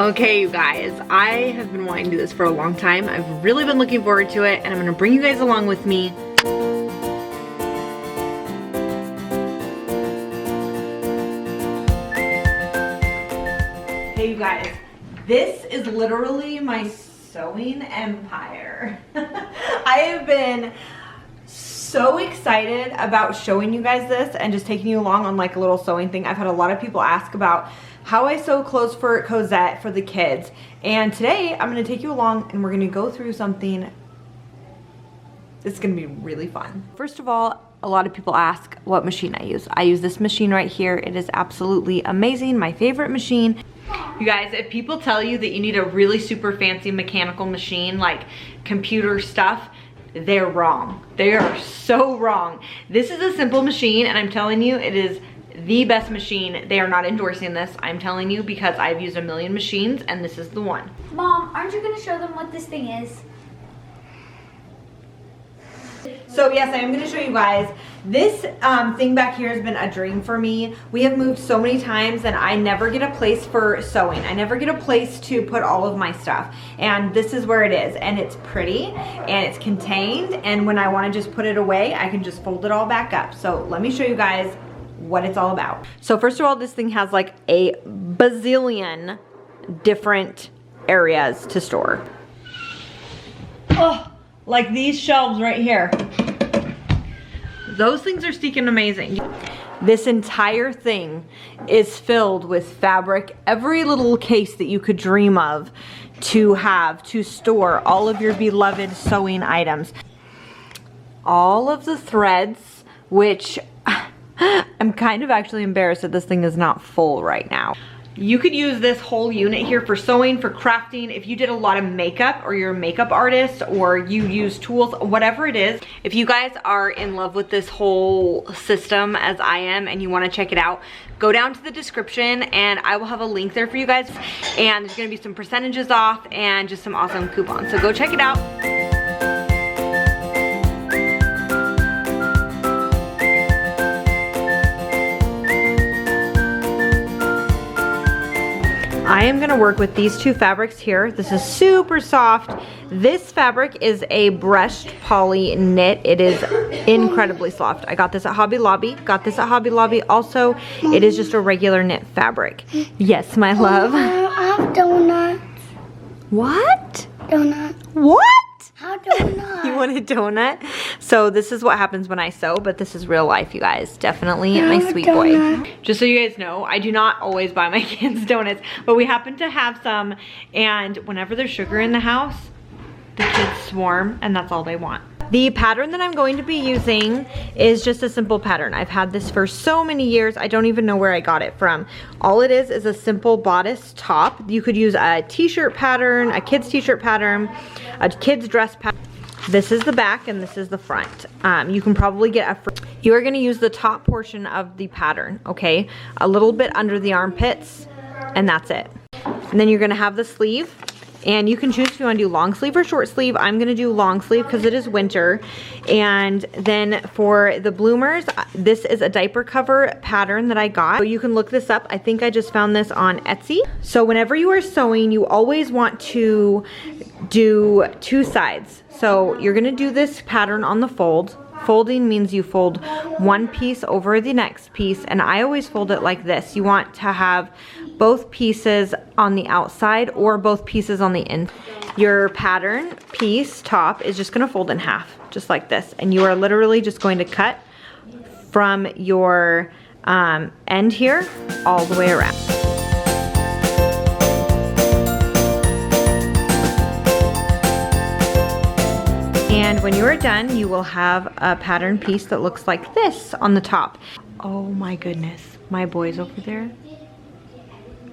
Okay, you guys, I have been wanting to do this for a long time. I've really been looking forward to it, and I'm gonna bring you guys along with me. Hey, you guys, this is literally my sewing empire. I have been so excited about showing you guys this and just taking you along on like a little sewing thing. I've had a lot of people ask about how I sew clothes for Cozette for the kids, and today I'm going to take you along and we're going to go through something that's going to be really fun. First of all, a lot of people ask what machine I use. I use this machine right here. It is absolutely amazing, my favorite machine. You guys, if people tell you that you need a really super fancy mechanical machine like computer stuff, they're wrong. They are so wrong. This is a simple machine, and I'm telling you, it is the best machine. They are not endorsing this. I'm telling you because I've used a million machines and this is the one. Mom, aren't you gonna show them what this thing is? So yes, I am going to show you guys. This thing back here has been a dream for me. We have moved so many times and I never get a place for sewing. I never get a place to put all of my stuff. And this is where it is. And it's pretty and it's contained. And when I want to just put it away, I can just fold it all back up. So let me show you guys what it's all about. So first of all, this thing has like a bazillion different areas to store. Oh, like these shelves right here. Those things are stinking amazing. This entire thing is filled with fabric, every little case that you could dream of to have to store all of your beloved sewing items. All of the threads, which I'm kind of actually embarrassed that this thing is not full right now. You could use this whole unit here for sewing, for crafting. If you did a lot of makeup or you're a makeup artist or you use tools, whatever it is. If you guys are in love with this whole system as I am and you want to check it out, go down to the description and I will have a link there for you guys. And there's going to be some percentages off and just some awesome coupons. So go check it out. I am gonna work with these two fabrics here. This is super soft. This fabric is a brushed poly knit. It is incredibly soft. I got this at Hobby Lobby. Also, it is just a regular knit fabric. Yes, my love. I have donuts. What? Donut. What? How donut? You want a donut? So this is what happens when I sew, but this is real life, you guys. Definitely my sweet boy. Just so you guys know, I do not always buy my kids donuts, but we happen to have some, and whenever there's sugar in the house, the kids swarm, and that's all they want. The pattern that I'm going to be using is just a simple pattern. I've had this for so many years, I don't even know where I got it from. All it is a simple bodice top. You could use a t-shirt pattern, a kid's t-shirt pattern, a kid's dress pattern. This is the back and this is the front. You can probably get you are gonna use the top portion of the pattern, okay? A little bit under the armpits, and that's it. And then you're gonna have the sleeve. And you can choose if you want to do long sleeve or short sleeve. I'm going to do long sleeve because it is winter. And then for the bloomers, this is a diaper cover pattern that I got. So you can look this up. I think I just found this on Etsy. So whenever you are sewing, you always want to do two sides. So you're going to do this pattern on the fold. Folding means you fold one piece over the next piece, and I always fold it like this. You want to have both pieces on the outside or both pieces on the inside. Your pattern piece top is just going to fold in half, just like this, and you are literally just going to cut from your end here all the way around. And when you are done, you will have a pattern piece that looks like this on the top. Oh my goodness, my boys over there,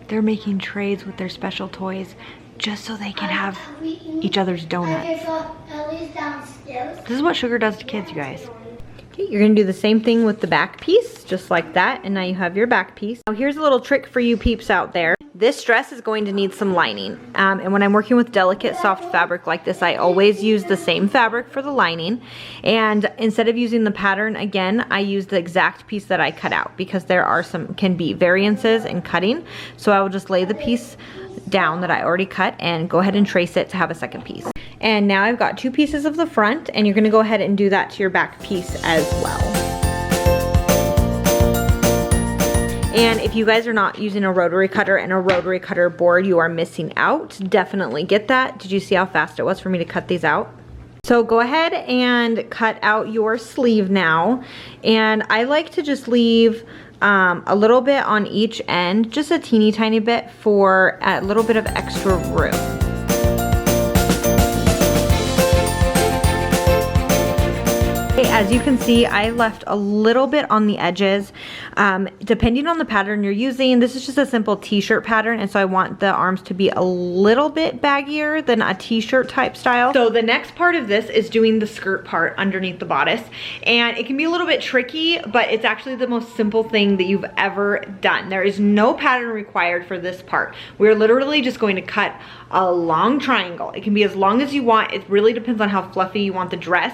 they're making trades with their special toys just so they can have each other's donuts. This is what sugar does to kids, you guys. Okay, you're gonna do the same thing with the back piece, just like that, and now you have your back piece. Now here's a little trick for you peeps out there. This dress is going to need some lining, and when I'm working with delicate soft fabric like this, I always use the same fabric for the lining, and instead of using the pattern again, I use the exact piece that I cut out because there are can be variances in cutting. So I will just lay the piece down that I already cut and go ahead and trace it to have a second piece. And now I've got 2 pieces of the front, and you're gonna go ahead and do that to your back piece as well. And if you guys are not using a rotary cutter and a rotary cutter board, you are missing out. Definitely get that. Did you see how fast it was for me to cut these out? So go ahead and cut out your sleeve now. And I like to just leave a little bit on each end, just a teeny tiny bit for a little bit of extra room. As you can see, I left a little bit on the edges. Depending on the pattern you're using, this is just a simple t-shirt pattern, and so I want the arms to be a little bit baggier than a t-shirt type style. So the next part of this is doing the skirt part underneath the bodice, and it can be a little bit tricky, but it's actually the most simple thing that you've ever done. There is no pattern required for this part. We're literally just going to cut a long triangle. It can be as long as you want. It really depends on how fluffy you want the dress.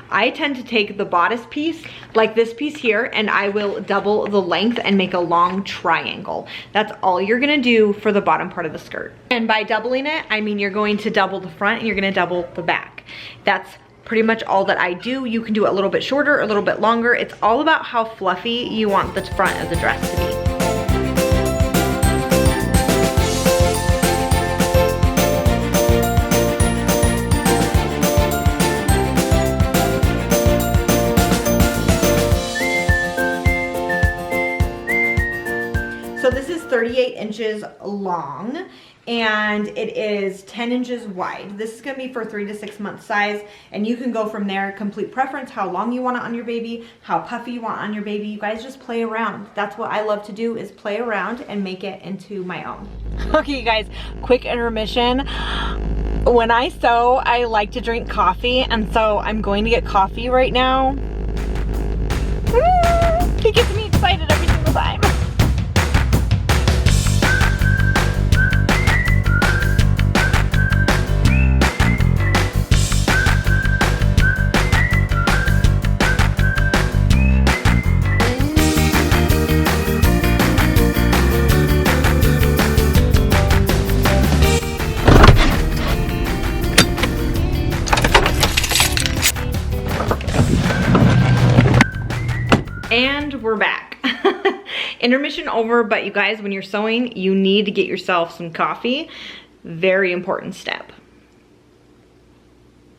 I tend to take the bodice piece, like this piece here, and I will double the length and make a long triangle. That's all you're gonna do for the bottom part of the skirt. And by doubling it, I mean you're going to double the front and you're gonna double the back. That's pretty much all that I do. You can do it a little bit shorter, a little bit longer. It's all about how fluffy you want the front of the dress to be. So this is 38 inches long and it is 10 inches wide. This is gonna be for 3 to 6 month size, and you can go from there. Complete preference, how long you want it on your baby, how puffy you want on your baby. You guys just play around. That's what I love to do, is play around and make it into my own. Okay, you guys, quick intermission. When I sew, I like to drink coffee, and so I'm going to get coffee right now. It gets me excited every single time. And we're back. Intermission over, but you guys, when you're sewing, you need to get yourself some coffee. Very important step.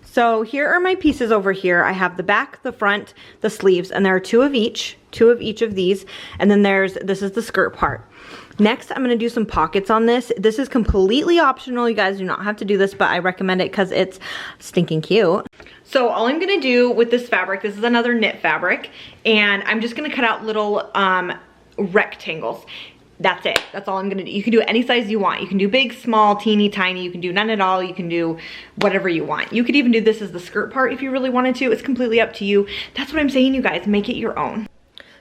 So here are my pieces over here. I have the back, the front, the sleeves, and there are two of each of these. And then this is the skirt part. Next, I'm gonna do some pockets on this. This is completely optional. You guys do not have to do this, but I recommend it because it's stinking cute. So all I'm gonna do with this fabric, this is another knit fabric, and I'm just gonna cut out little rectangles. That's it. That's all I'm gonna do. You can do any size you want. You can do big, small, teeny, tiny. You can do none at all. You can do whatever you want. You could even do this as the skirt part if you really wanted to. It's completely up to you. That's what I'm saying, you guys. Make it your own.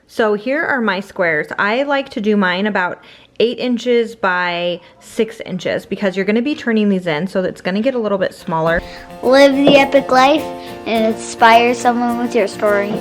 So here are my squares. I like to do mine about 8 inches by 6 inches because you're gonna be turning these in, so it's gonna get a little bit smaller. Live the epic life and inspire someone with your story.